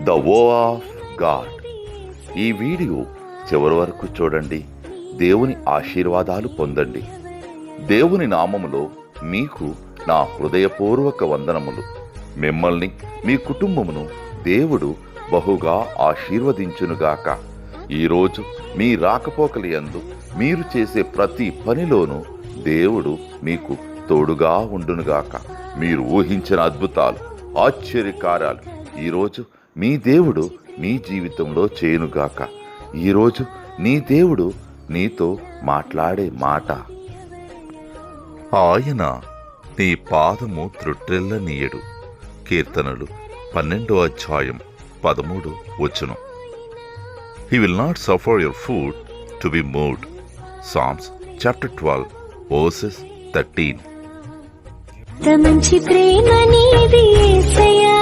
The వో of God. ఈ video చివరి వరకు చూడండి. దేవుని ఆశీర్వాదాలు పొందండి. దేవుని నామములో మీకు నా హృదయపూర్వక వందనములు. మిమ్మల్ని మీ కుటుంబమును దేవుడు బహుగా ఆశీర్వదించునుగాక. ఈరోజు మీ రాకపోకలి యందు మీరు చేసే ప్రతి పనిలోనూ దేవుడు మీకు తోడుగా ఉండునుగాక. మీరు ఊహించిన అద్భుతాలు, ఆశ్చర్యకార్యాలు ఈరోజు మీ దేవుడు నీ జీవితంలో చేయునుగాక. ఈరోజు నీ దేవుడు నీతో మాట్లాడే మాట, ఆయన నీ పాదము త్రొట్టెల్లనీయడు. కీర్తనలు 12:13. He will not suffer your foot to be moved. Psalms chapter 12 verses 13. మంచి ప్రేమ నీది యేసయ్యా.